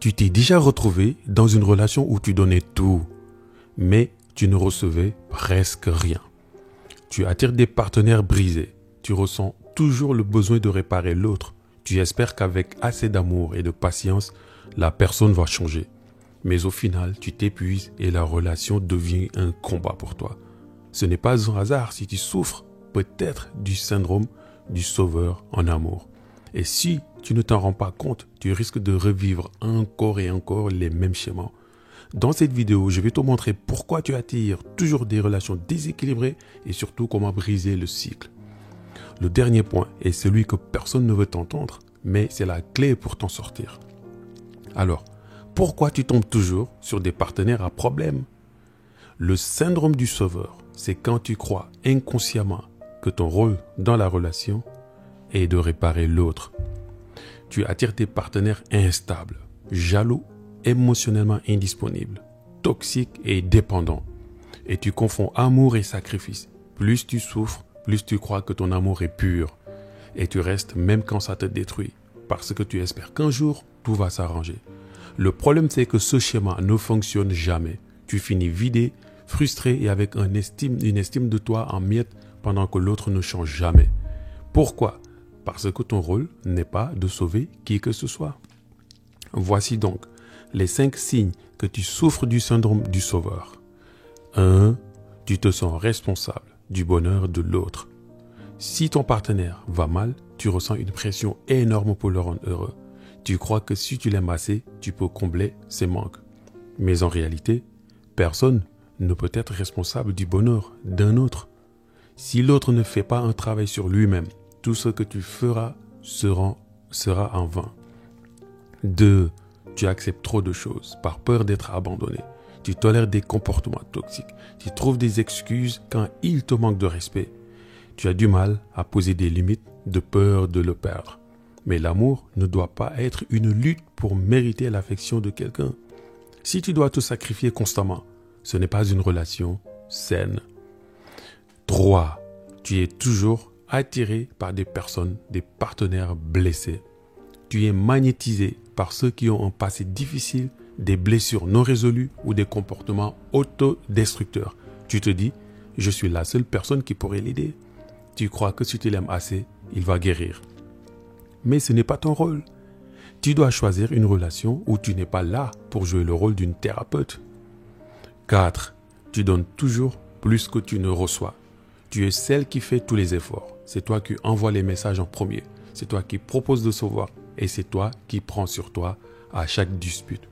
Tu t'es déjà retrouvé dans une relation où tu donnais tout, mais tu ne recevais presque rien. Tu attires des partenaires brisés. Tu ressens toujours le besoin de réparer l'autre. Tu espères qu'avec assez d'amour et de patience, la personne va changer. Mais au final, tu t'épuises et la relation devient un combat pour toi. Ce n'est pas un hasard si tu souffres peut-être du syndrome du sauveur en amour. Et si tu ne t'en rends pas compte, tu risques de revivre encore et encore les mêmes schémas. Dans cette vidéo, je vais te montrer pourquoi tu attires toujours des relations déséquilibrées et surtout comment briser le cycle. Le dernier point est celui que personne ne veut t'entendre, mais c'est la clé pour t'en sortir. Alors, pourquoi tu tombes toujours sur des partenaires à problème? Le syndrome du sauveur, c'est quand tu crois inconsciemment que ton rôle dans la relation est de réparer l'autre. Tu attires des partenaires instables, jaloux, émotionnellement indisponibles, toxiques et dépendants. Et tu confonds amour et sacrifice. Plus tu souffres, plus tu crois que ton amour est pur. Et tu restes même quand ça te détruit, parce que tu espères qu'un jour, tout va s'arranger. Le problème, c'est que ce schéma ne fonctionne jamais. Tu finis vidé, frustré et avec une estime de toi en miettes pendant que l'autre ne change jamais. Pourquoi? Parce que ton rôle n'est pas de sauver qui que ce soit. Voici donc les 5 signes que tu souffres du syndrome du sauveur. 1. Tu te sens responsable du bonheur de l'autre. Si ton partenaire va mal, tu ressens une pression énorme pour le rendre heureux. Tu crois que si tu l'aimes assez, tu peux combler ses manques. Mais en réalité, personne ne peut être responsable du bonheur d'un autre. Si l'autre ne fait pas un travail sur lui-même, tout ce que tu feras sera en vain. 2. Tu acceptes trop de choses par peur d'être abandonné. Tu tolères des comportements toxiques. Tu trouves des excuses quand il te manque de respect. Tu as du mal à poser des limites de peur de le perdre. Mais l'amour ne doit pas être une lutte pour mériter l'affection de quelqu'un. Si tu dois te sacrifier constamment, ce n'est pas une relation saine. 3. Tu es toujours attiré par des personnes, des partenaires blessés. Tu es magnétisé par ceux qui ont un passé difficile, des blessures non résolues ou des comportements autodestructeurs. Tu te dis, je suis la seule personne qui pourrait l'aider. Tu crois que si tu l'aimes assez, il va guérir. Mais ce n'est pas ton rôle. Tu dois choisir une relation où tu n'es pas là pour jouer le rôle d'une thérapeute. 4. Tu donnes toujours plus que tu ne reçois. Tu es celle qui fait tous les efforts. C'est toi qui envoies les messages en premier. C'est toi qui proposes de sauver. Et c'est toi qui prends sur toi à chaque dispute.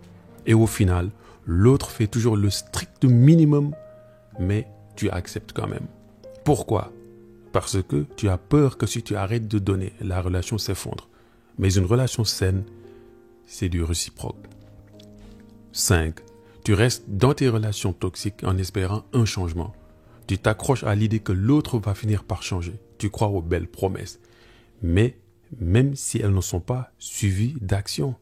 Et au final, l'autre fait toujours le strict minimum, mais tu acceptes quand même. Pourquoi? Parce que tu as peur que si tu arrêtes de donner, la relation s'effondre. Mais une relation saine, c'est du réciproque. 5. Tu restes dans tes relations toxiques en espérant un changement. Tu t'accroches à l'idée que l'autre va finir par changer. Tu crois aux belles promesses. Mais même si elles ne sont pas suivies d'action.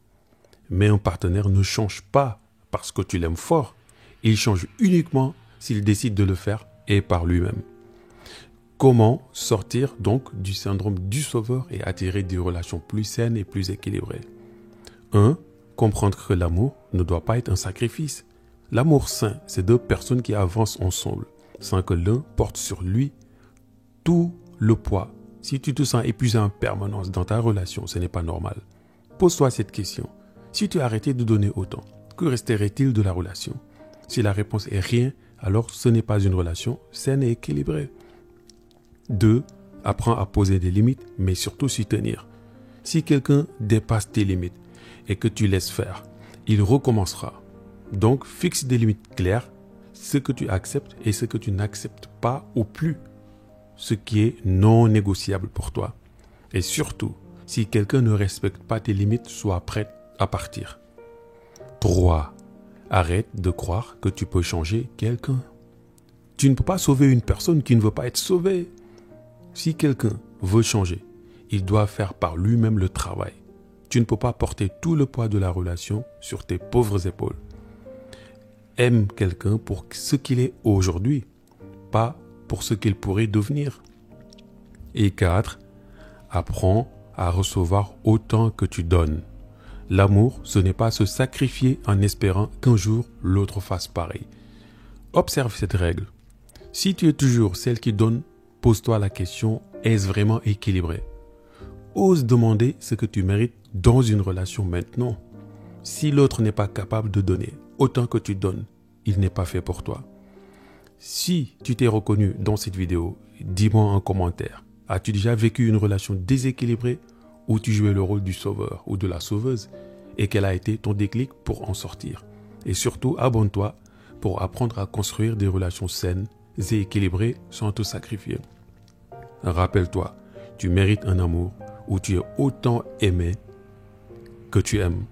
Mais un partenaire ne change pas parce que tu l'aimes fort. Il change uniquement s'il décide de le faire et par lui-même. Comment sortir donc du syndrome du sauveur et attirer des relations plus saines et plus équilibrées? 1. Comprendre que l'amour ne doit pas être un sacrifice. L'amour sain, c'est 2 personnes qui avancent ensemble, sans que l'un porte sur lui tout le poids. Si tu te sens épuisé en permanence dans ta relation, ce n'est pas normal. Pose-toi cette question. Si tu arrêtais de donner autant, que resterait-il de la relation? Si la réponse est rien, alors ce n'est pas une relation saine et équilibrée. 2. Apprends à poser des limites, mais surtout s'y tenir. Si quelqu'un dépasse tes limites et que tu laisses faire, il recommencera. Donc, fixe des limites claires, ce que tu acceptes et ce que tu n'acceptes pas ou plus, ce qui est non négociable pour toi. Et surtout, si quelqu'un ne respecte pas tes limites, sois prête à partir. 3. Arrête de croire que tu peux changer quelqu'un. Tu ne peux pas sauver une personne qui ne veut pas être sauvée. Si quelqu'un veut changer, il doit faire par lui-même le travail. Tu ne peux pas porter tout le poids de la relation sur tes pauvres épaules. Aime quelqu'un pour ce qu'il est aujourd'hui, pas pour ce qu'il pourrait devenir. Et 4. Apprends à recevoir autant que tu donnes. L'amour, ce n'est pas se sacrifier en espérant qu'un jour l'autre fasse pareil. Observe cette règle. Si tu es toujours celle qui donne, pose-toi la question, est-ce vraiment équilibré? Ose demander ce que tu mérites dans une relation maintenant. Si l'autre n'est pas capable de donner autant que tu donnes, il n'est pas fait pour toi. Si tu t'es reconnu dans cette vidéo, dis-moi en commentaire. As-tu déjà vécu une relation déséquilibrée où tu jouais le rôle du sauveur ou de la sauveuse et quel a été ton déclic pour en sortir? Et surtout, abonne-toi pour apprendre à construire des relations saines et équilibrées sans te sacrifier. Rappelle-toi, tu mérites un amour où tu es autant aimé que tu aimes.